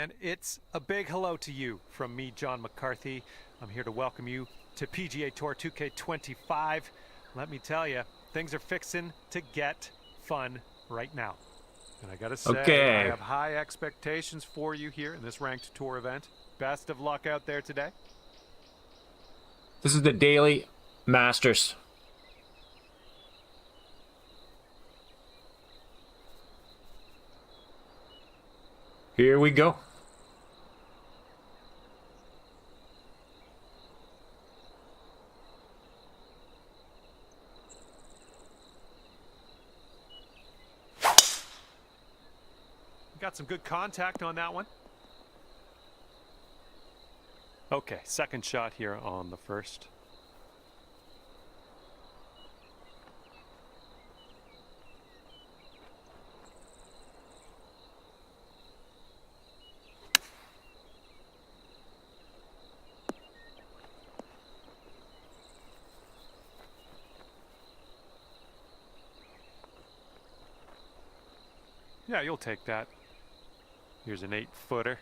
fan, it's a big hello to you from me, John McCarthy. I'm here to welcome you to PGA Tour 2K25. Let me tell you, things are fixing to get fun right now. And I gotta say, I have high expectations for you here in this ranked tour event. Best of luck out there today. This is the Daily Masters. Here we go. Got some good contact on that one. Okay, second shot here on the first. Yeah, you'll take that. Here's an 8-footer.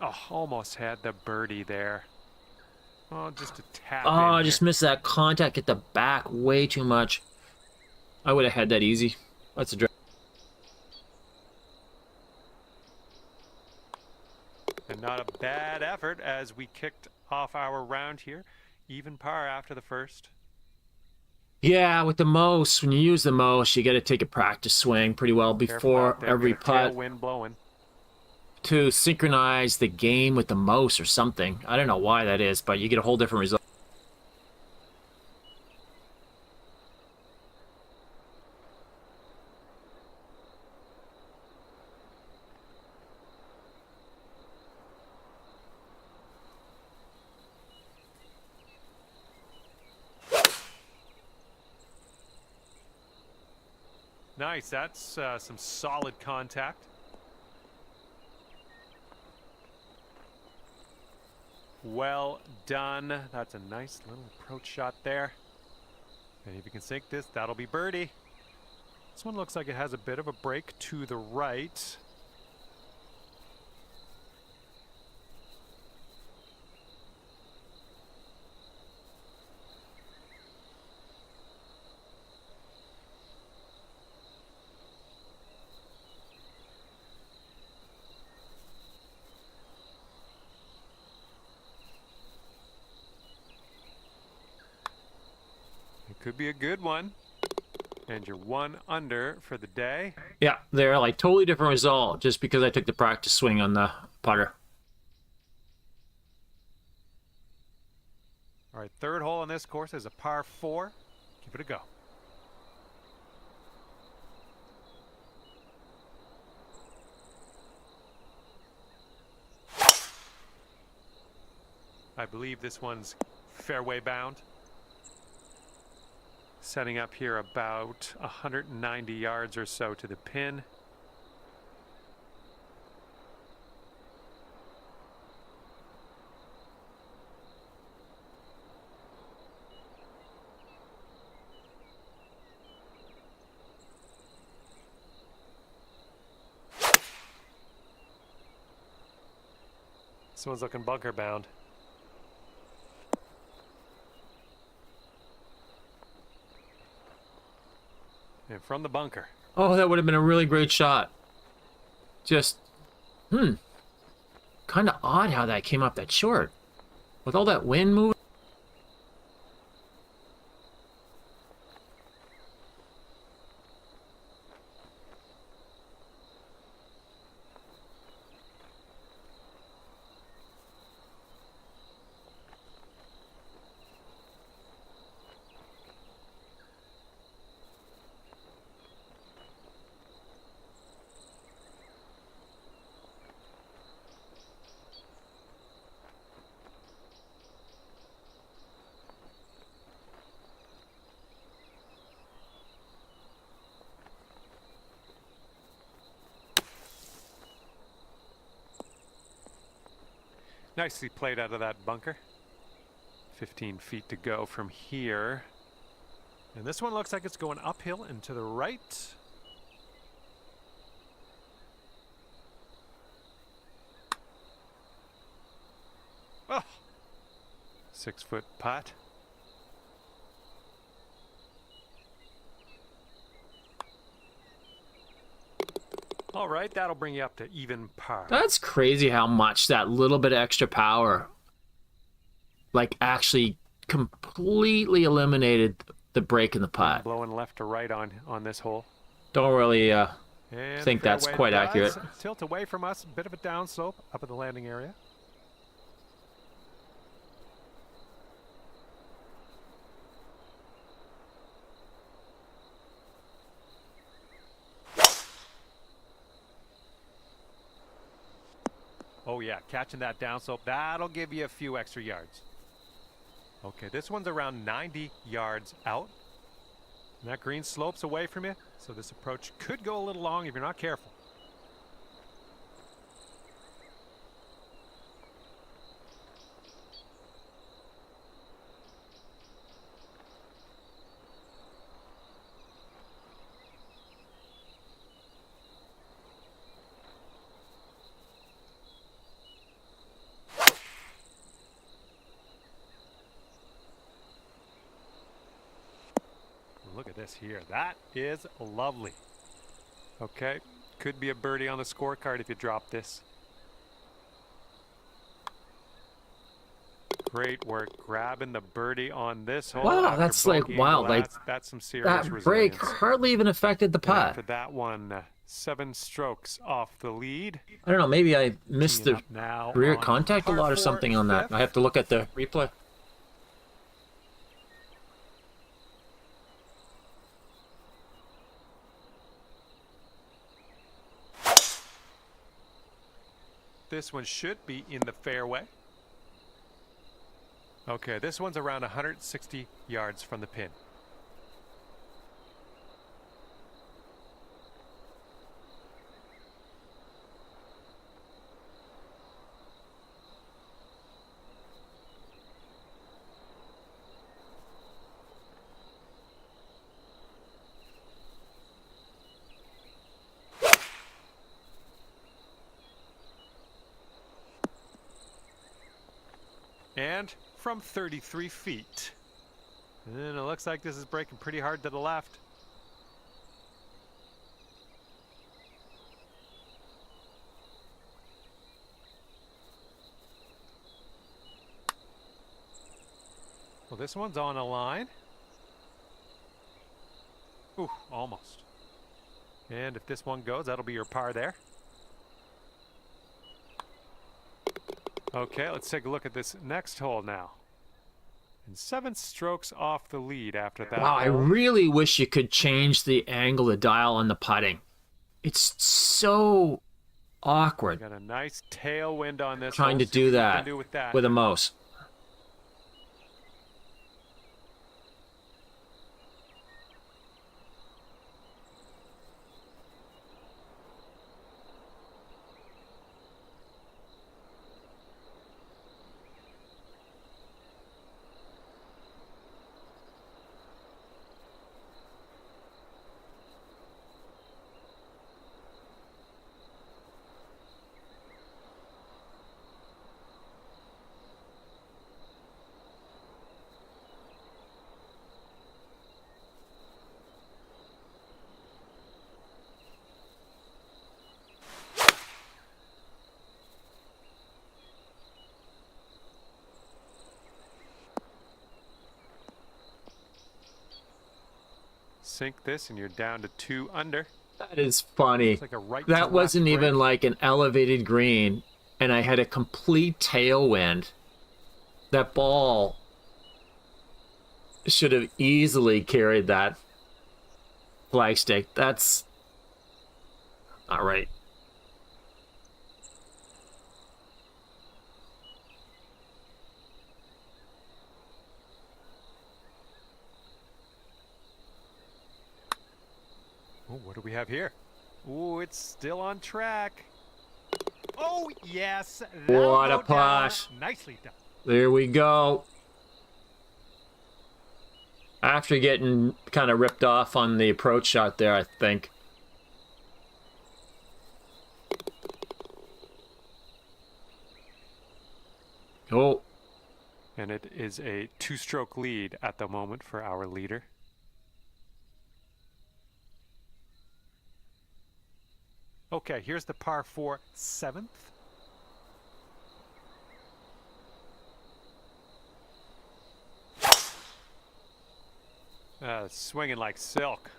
Oh, almost had the birdie there. Oh, just a tap in I here. just missed that contact at the back way too much. I would have had that easy. That's a drag. And not a bad effort as we kicked off our round here. Even par after the first. Yeah, with the most, when you use the most, you got to take a practice swing pretty well before every putt Wind blowing. to synchronize the game with the most or something. I don't know why that is, but you get a whole different result. Nice, that's some solid contact. Well done. That's a nice little approach shot there. And if you can sink this, that'll be birdie. This one looks like it has a bit of a break to the right. It could be a good one. And you're 1 under for the day. Yeah, they're like totally different result just because I took the practice swing on the putter. All right, third hole on this course is a par 4. Give it a go. I believe this one's fairway bound. Setting up here about 190 yards or so to the pin. This one's looking bunker bound. And from the bunker. Oh, that would have been a really great shot. Just, kind of odd how that came up that short. With all that wind moving. Nicely played out of that bunker. 15 feet to go from here. And this one looks like it's going uphill and to the right. Oh, 6-foot putt. All right, that'll bring you up to even par. That's crazy how much that little bit of extra power, like, actually completely eliminated the break in the putt. Blowing left to right on this hole. Don't really And think that's fairway quite does accurate. tilt away from us, a bit of a downslope up at the landing area. Oh yeah, catching that downslope, that'll give you a few extra yards. Okay, this one's around 90 yards out. And that green slopes away from you, so this approach could go a little long if you're not careful. Look at this here. That is lovely. Okay, could be a birdie on the scorecard if you drop this. Great work grabbing the birdie on this hole. Wow, after that's like bogeying wild. the Like, that's some serious that break resilience. hardly even affected the And putt. after that one, 7 strokes off the lead. I don't know, maybe I missed Teeing the up now rear on contact a par lot or 4 something on that. fifth. I have to look at the replay. This one should be in the fairway. Okay, this one's around 160 yards from the pin. And from 33 feet. And it looks like this is breaking pretty hard to the left. Well, this one's on a line. Ooh, almost. And if this one goes, that'll be your par there. Okay, let's take a look at this next hole now. And 7 strokes off the lead after that. Wow, I hole. really wish you could change the angle of dial on the putting. It's so awkward Got a nice tailwind on this. trying hole. to See do what you that can do with that. with a mouse. Sink this and you're down to 2 under. That is funny. It's like a right to That left wasn't even break. like an elevated green, and I had a complete tailwind. That ball should have easily carried that flagstick. That's not right. Oh, what do we have here? Ooh, it's still on track. Oh, yes. What That'll a go down. putt. Nicely done. There we go. After getting kind of ripped off on the approach shot there, I think. Oh. And it is a 2-stroke lead at the moment for our leader. Okay, here's the par 4 7th. Swinging like silk.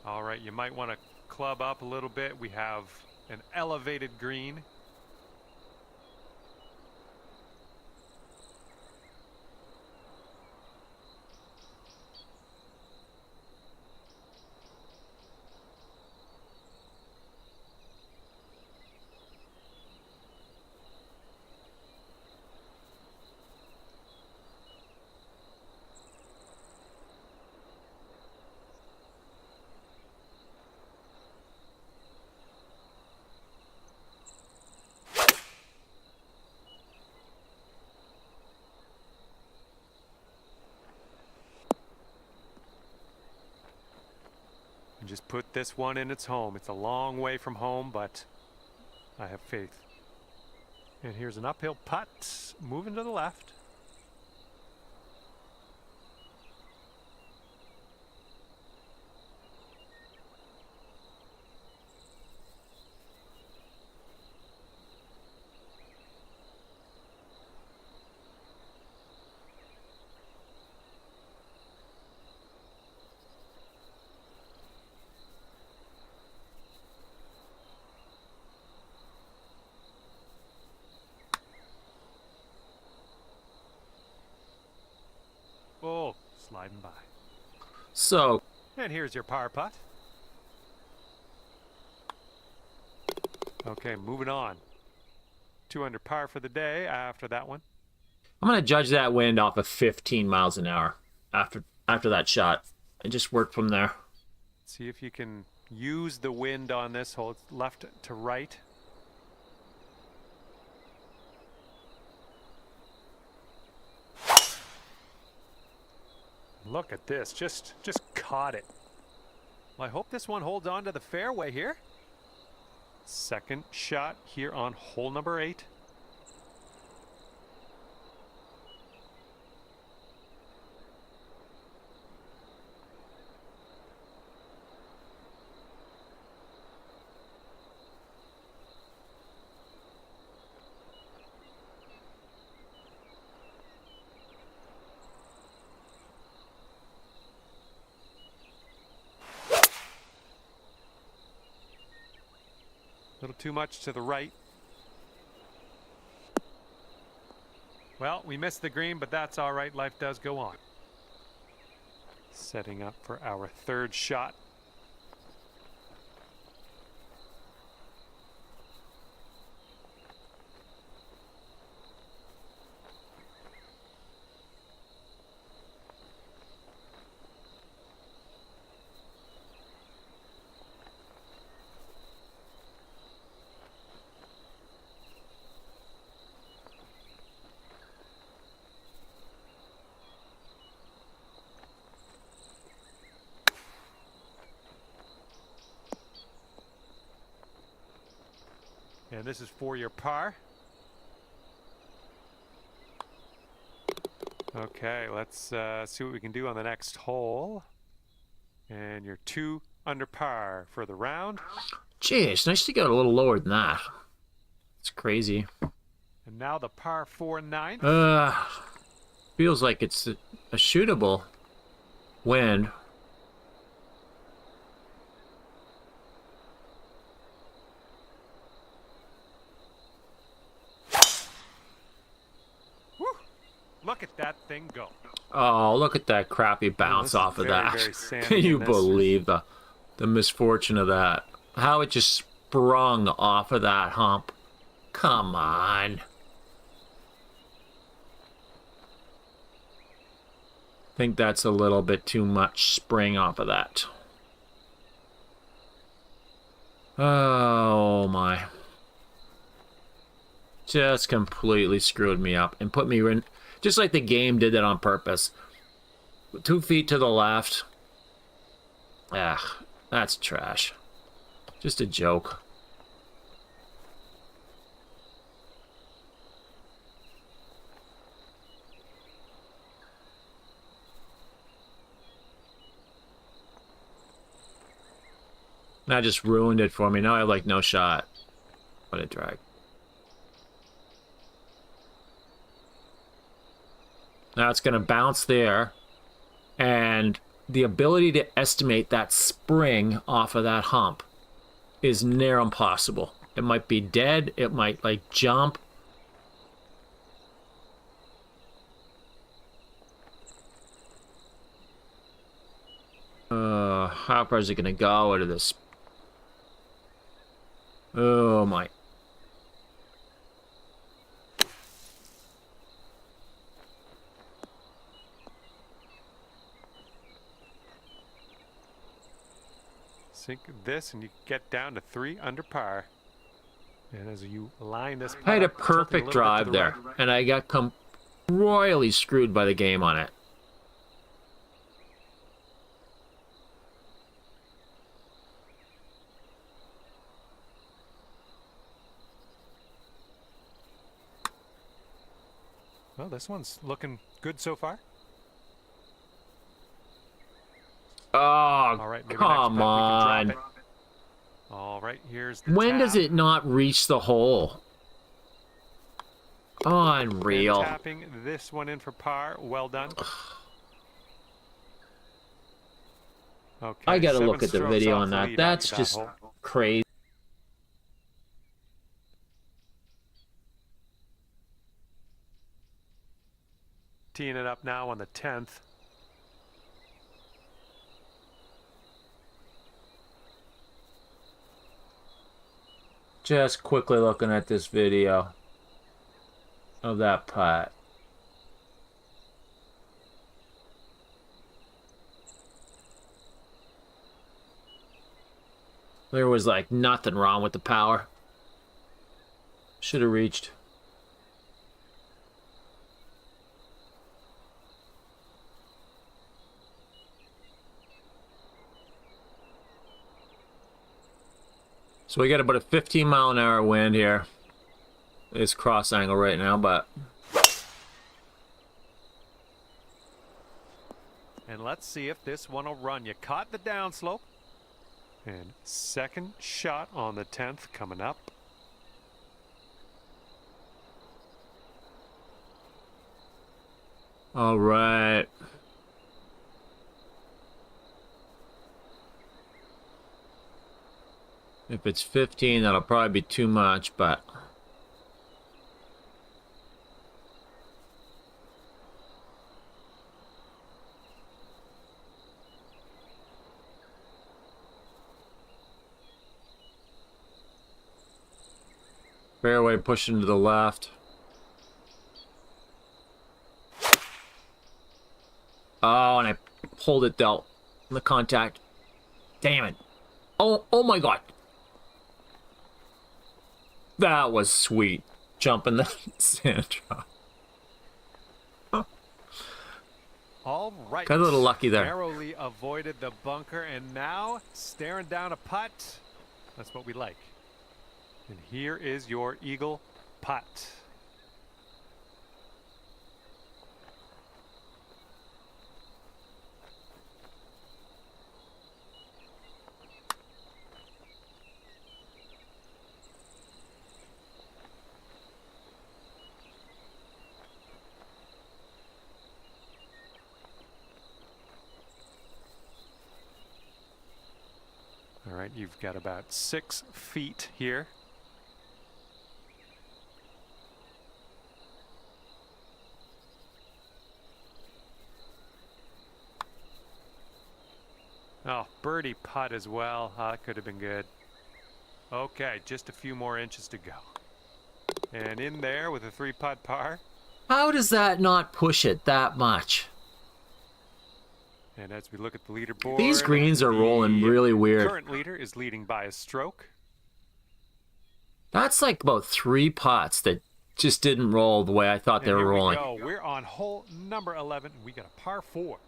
All right, you might want to club up a little bit. We have an elevated green. And just put this one in its home. It's a long way from home, but I have faith. And here's an uphill putt, moving to the left. Oh, sliding by. So. And here's your par putt. Okay, moving on. 2 under par for the day after that one. I'm going to judge that wind off of 15 miles an hour after that shot. And just work from there. See if you can use the wind on this hole. It's left to right. Look at this, just caught it. Well, I hope this one holds on to the fairway here. Second shot here on hole number 8. A little too much to the right. Well, we missed the green, but that's all right. Life does go on. Setting up for our third shot. And this is for your par. Okay, let's see what we can do on the next hole. And you're 2 under par for the round. Jeez, nice to get a little lower than that. It's crazy. And now the par 4 9th. Feels like it's a shootable wind. Look at that thing go. Oh, look at that crappy bounce off of that. Can you believe the misfortune of that? How it just sprung off of that hump. Come on. I think that's a little bit too much spring off of that. Oh my. Just completely screwed me up and put me in, just like the game did that on purpose. 2 feet to the left. Ah, that's trash. Just a joke. That just ruined it for me. Now I have like no shot. What a drag. Now it's going to bounce there. And the ability to estimate that spring off of that hump is near impossible. It might be dead. It might like jump. How far is it going to go out of this? Oh my. Sink this and you get down to 3 under par. And as you line this, I had a perfect drive there, and I got royally screwed by the game on it. Well, this one's looking good so far. Oh, all right, come on. All right, here's the When does it not reach the hole? Unreal. And tapping this one in for par. Well done. Okay, I gotta look at the video on that. That's just crazy. Teeing it up now on the 10th. Just quickly looking at this video of that putt. There was like nothing wrong with the power. Should have reached. So we got about a 15-mile-an-hour wind here. It's cross angle right now, but... And let's see if this one will run. You caught the downslope. And second shot on the 10th coming up. All right. If it's 15, that'll probably be too much, but... Fairway pushing to the left. Oh, and I pulled it out. The contact. Damn it. Oh my God. That was sweet. Jumping the sand drop. All right. Got a little lucky there. Narrowly avoided the bunker, and now staring down a putt. That's what we like. And here is your eagle putt. All right, you've got about 6 feet here. Oh, birdie putt as well. Oh, that could have been good. Okay, just a few more inches to go. And in there with a 3-putt par. How does that not push it that much? And as we look at the leaderboard, these greens are rolling really weird. Current leader is leading by a stroke. That's like about 3 putts that just didn't roll the way I thought they were rolling. Here we go. We're on hole number 11. We got a par 4.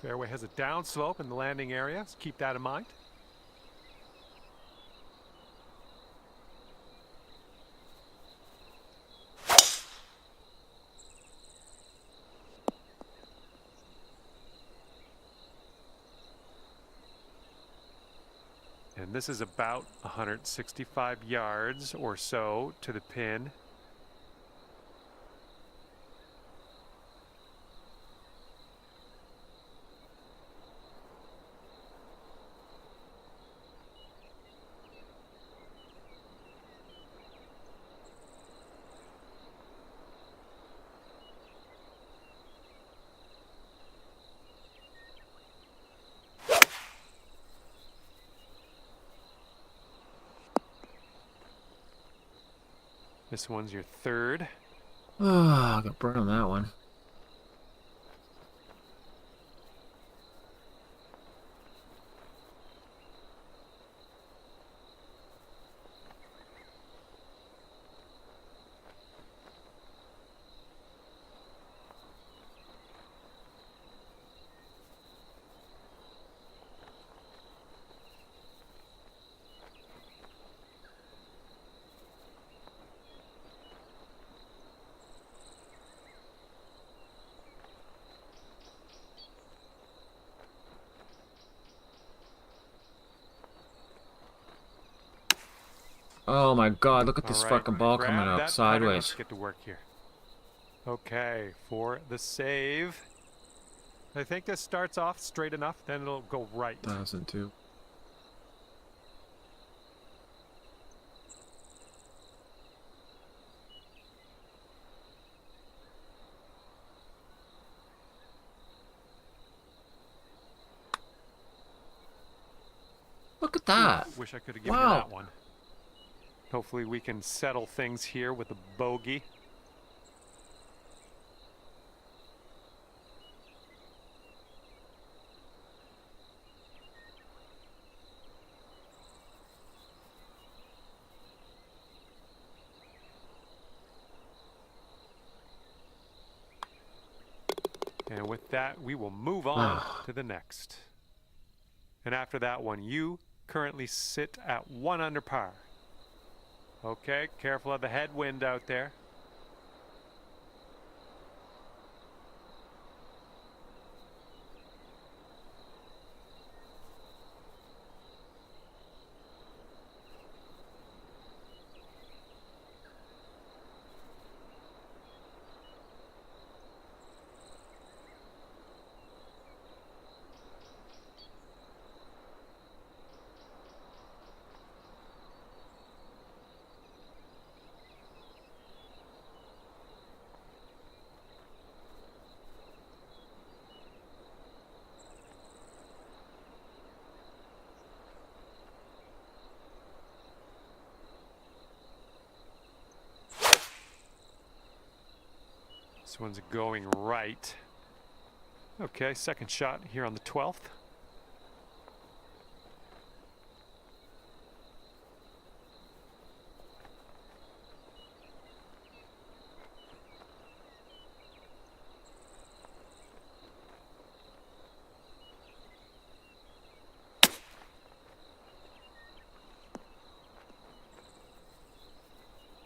Fairway has a downslope in the landing area, so keep that in mind. And this is about 165 yards or so to the pin. This one's your third. Oh, I got burned on that one. Oh my god, look at this fucking ball coming up sideways. Let's get to work here. Okay, for the save. I think this starts off straight enough, then it'll go right. 1002. Look at that. Ooh, wish I could have given you that one. Hopefully we can settle things here with a bogey. And with that, we will move on to the next. And after that one, you currently sit at 1 under par. Okay, careful of the headwind out there. This one's going right. Okay, second shot here on the 12th.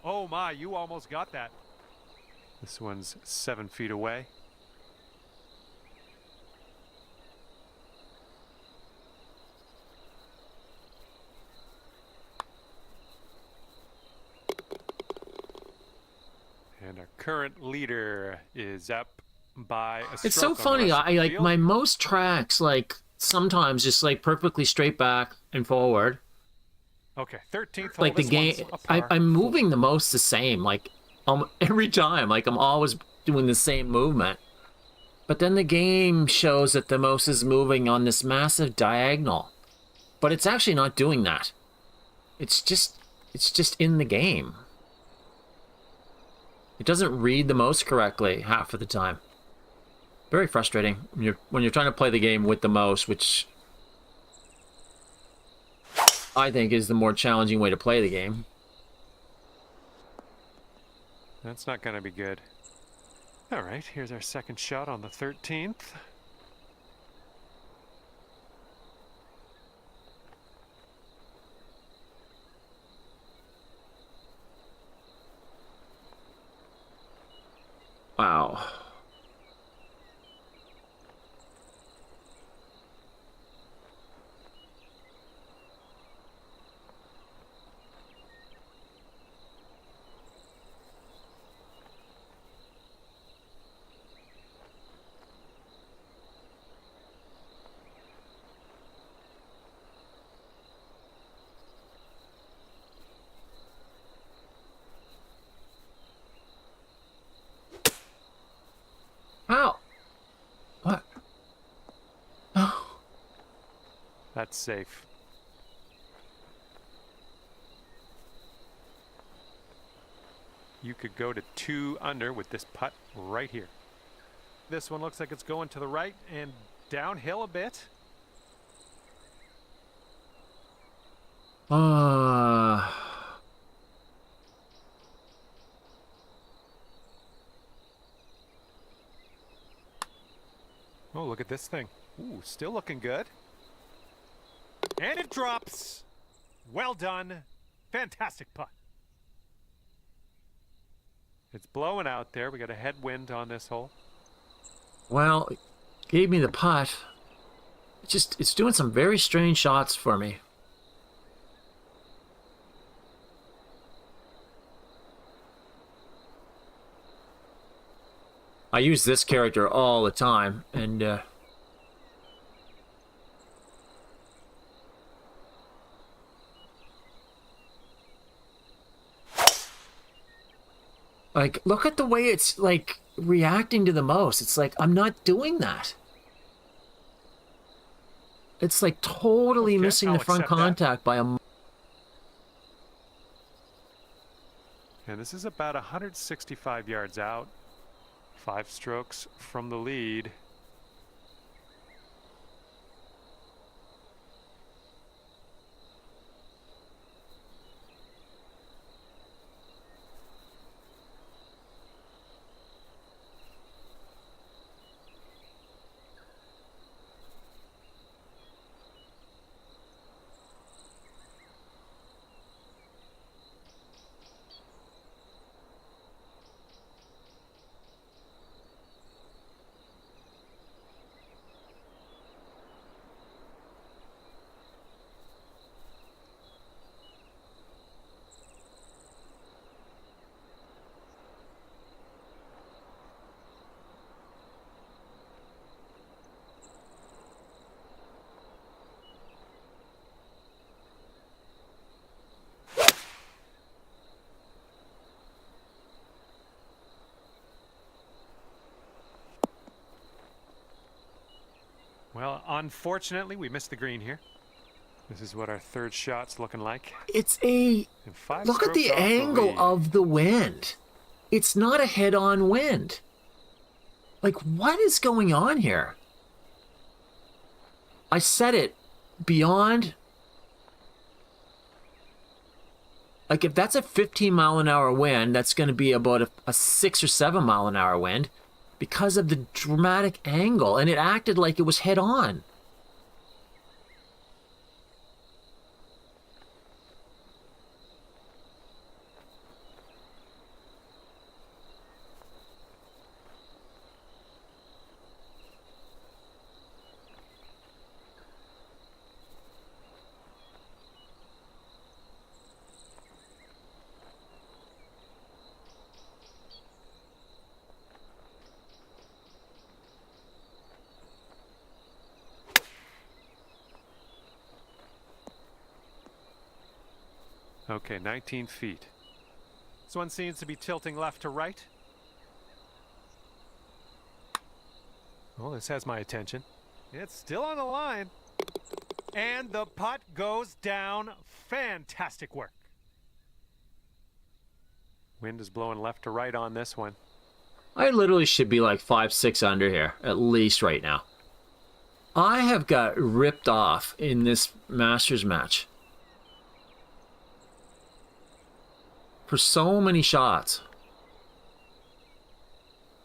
Oh my, you almost got that. This one's 7 feet away. And our current leader is up by a stroke. It's so funny. I like my most tracks, like sometimes just like perfectly straight back and forward. Okay, 13th. Like the game, I'm moving the most the same. Like every time, like I'm always doing the same movement. But then the game shows that the most is moving on this massive diagonal. But it's actually not doing that. It's just in the game. It doesn't read the most correctly half of the time. Very frustrating when you're trying to play the game with the most, which I think is the more challenging way to play the game. That's not going to be good. All right, here's our second shot on the 13th. Wow. How? What? Oh. That's safe. You could go to 2 under with this putt right here. This one looks like it's going to the right and downhill a bit. Oh, look at this thing. Ooh, still looking good. And it drops. Well done. Fantastic putt. It's blowing out there. We got a headwind on this hole. Well, it gave me the putt. It's doing some very strange shots for me. I use this character all the time, and like, look at the way it's like reacting to the most. It's like, I'm not doing that. It's like totally missing the front contact by a... And this is about 165 yards out. 5 strokes from the lead. Well, unfortunately, we missed the green here. This is what our third shot's looking like. It's a... Look at the angle of the wind. It's not a head-on wind. Like, what is going on here? I set it beyond... Like, if that's a 15-mile-an-hour wind, that's going to be about a 6 or 7-mile-an-hour wind because of the dramatic angle, and it acted like it was head-on. Okay, 19 feet. This one seems to be tilting left to right. Oh, this has my attention. It's still on the line. And the putt goes down. Fantastic work. Wind is blowing left to right on this one. I literally should be like 5-6 under here, at least right now. I have got ripped off in this Masters match for so many shots.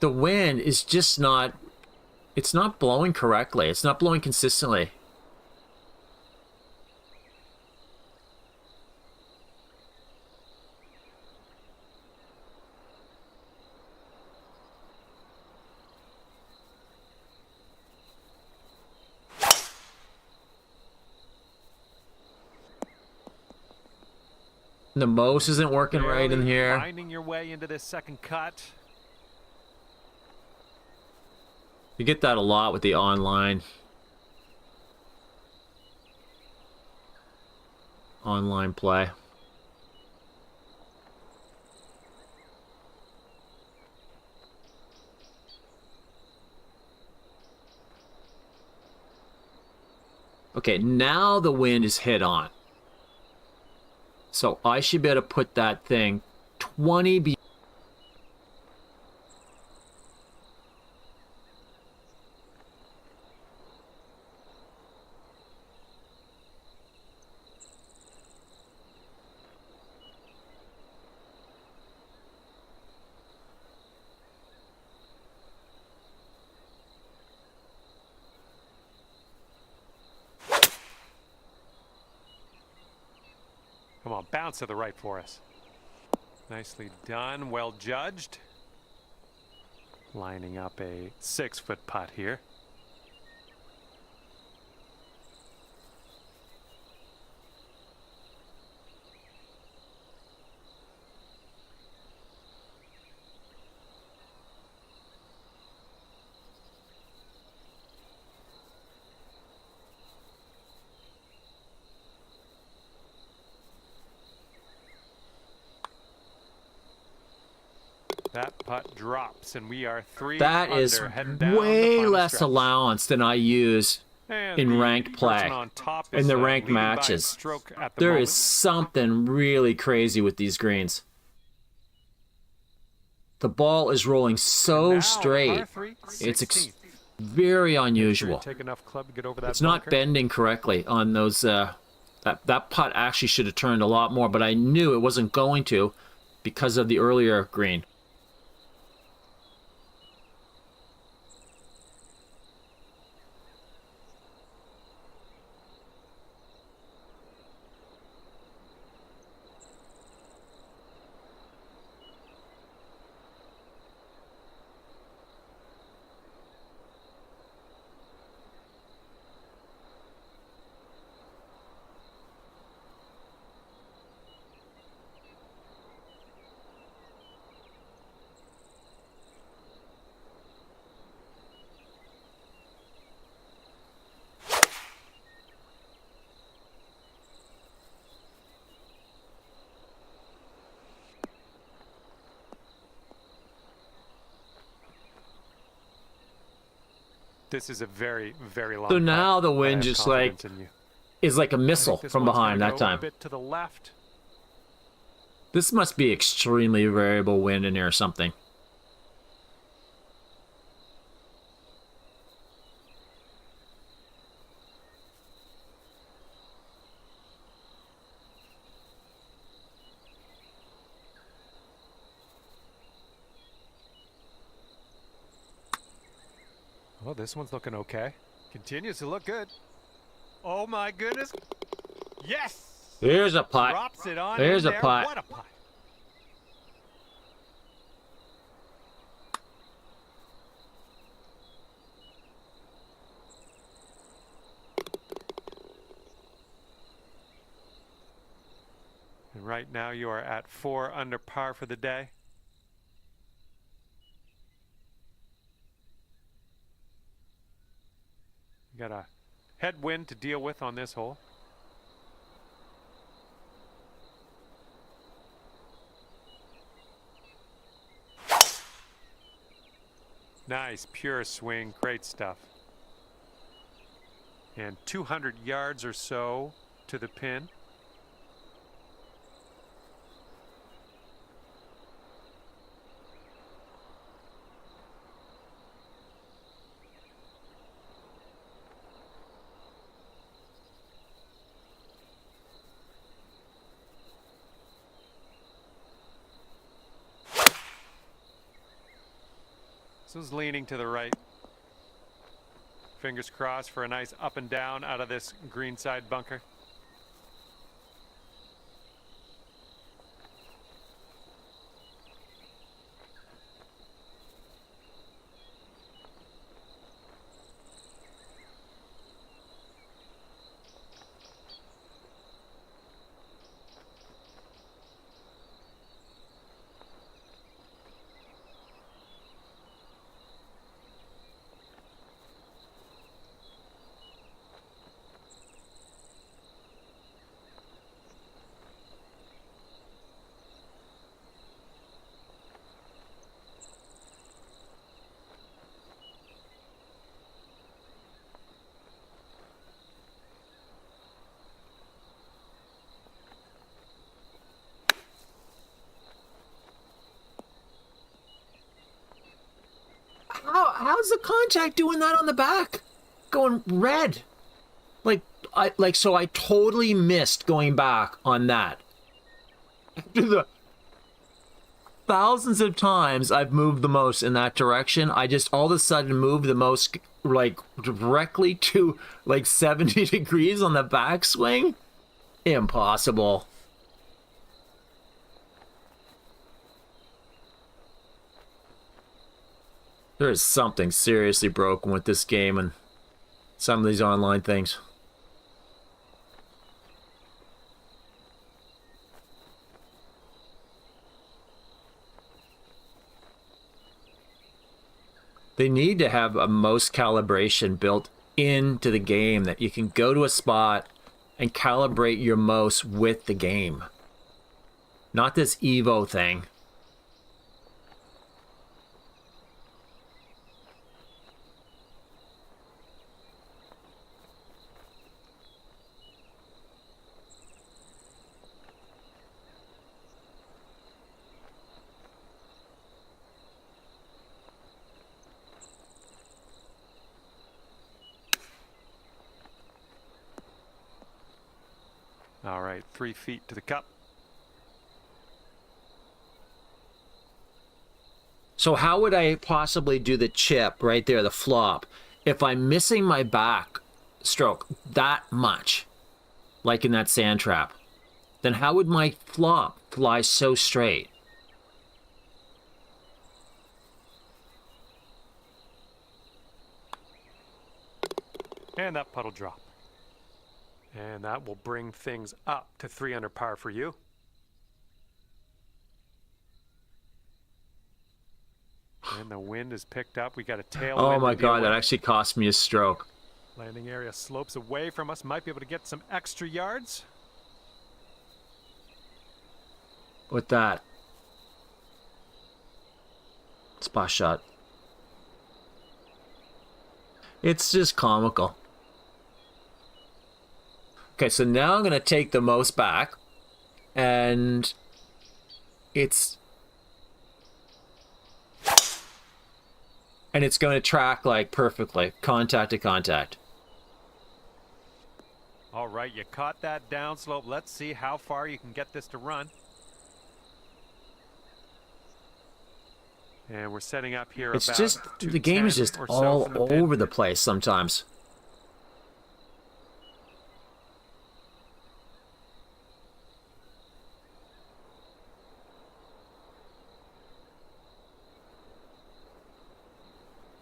the wind is just not, it's not blowing correctly. It's not blowing consistently. The most isn't working right in here. Finding your way into this second cut. You get that a lot with the online play. Okay, now the wind is hit on. So I should be able to put that thing 20 be. Come on, bounce to the right for us. Nicely done, well judged. Lining up a 6-foot putt here. That putt drops, and we are 3 That under, is down way less stretch. allowance than I use in ranked play, in the ranked matches. There is something really crazy with these greens. The ball is rolling so straight. It's very unusual. It's not bending correctly on those. That putt actually should have turned a lot more, but I knew it wasn't going to because of the earlier green. This is a very, very long. So now the wind just like is like a missile from behind that time. A bit to the left. This must be extremely variable wind in here or something. Well, this one's looking okay. Continues to look good. Oh my goodness. Yes! Here's a putt. Drops it on There's a there. putt. What a putt. And right now you are at 4 under par for the day. You got a headwind to deal with on this hole. Nice, pure swing, great stuff. And 200 yards or so to the pin. This was leaning to the right. Fingers crossed for a nice up and down out of this greenside bunker. How's the contact doing that on the back? Going red. So I totally missed going back on that. After the thousands of times I've moved the most in that direction, I just all of a sudden moved the most directly to 70 degrees on the backswing. Impossible. There is something seriously broken with this game and some of these online things. They need to have a most calibration built into the game, that you can go to a spot and calibrate your most with the game. Not this Evo thing. All right, 3 feet to the cup. So how would I possibly do the chip right there, the flop, if I'm missing my back stroke that much, like in that sand trap? Then how would my flop fly so straight? And that puddle drop. And that will bring things up to 3 under par for you. And the wind is picked up. We got a tailwind. Oh my God, that actually cost me a stroke. Landing area slopes away from us. Might be able to get some extra yards. With that. Spot shot. It's just comical. Okay, so now I'm going to take the most back, and it's going to track perfectly, contact to contact. All right, you caught that downslope. Let's see how far you can get this to run. And we're setting up here. It's just, the game is just all over the place sometimes.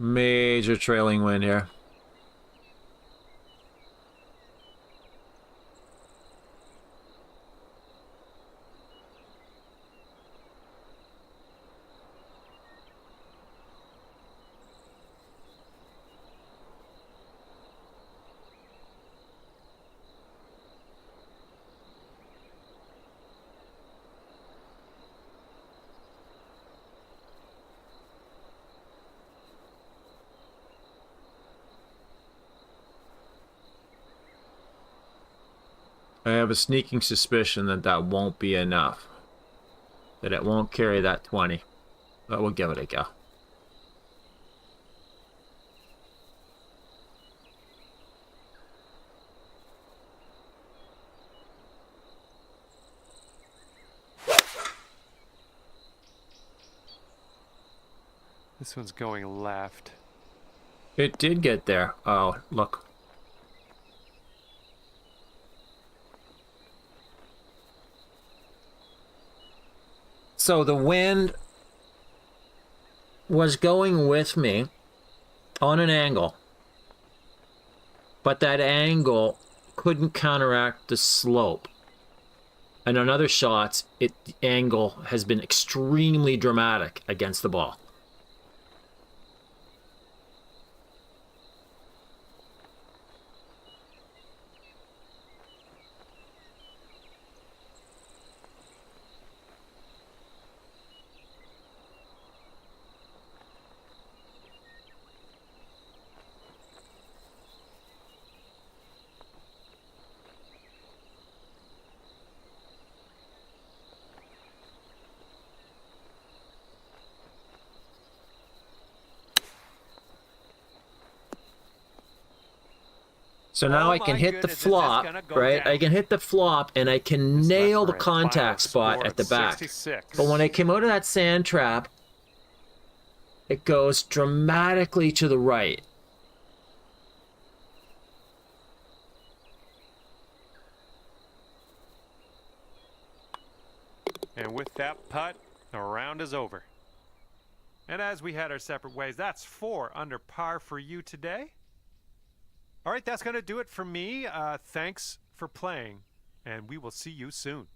Major trailing wind here. I have a sneaking suspicion that that won't be enough. That it won't carry that 20. But we'll give it a go. This one's going left. It did get there. Oh, look. So the wind was going with me on an angle, but that angle couldn't counteract the slope. And on other shots, the angle has been extremely dramatic against the ball. So now I can hit the flop, right? I can hit the flop and I can nail the contact spot at the back. But when I came out of that sand trap, it goes dramatically to the right. And with that putt, the round is over. And as we head our separate ways, that's 4 under par for you today. All right, that's going to do it for me. Thanks for playing, and we will see you soon.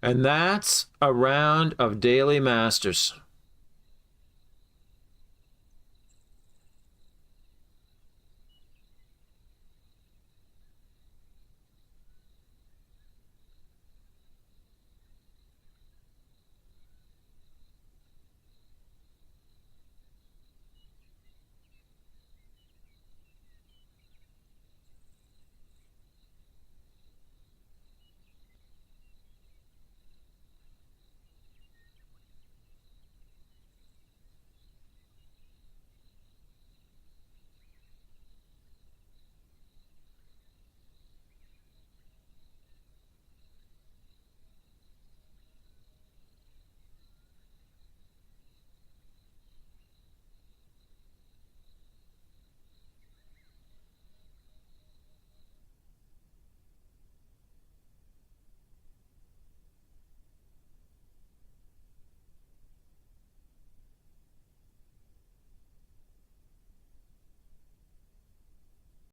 And that's a round of Daily Masters.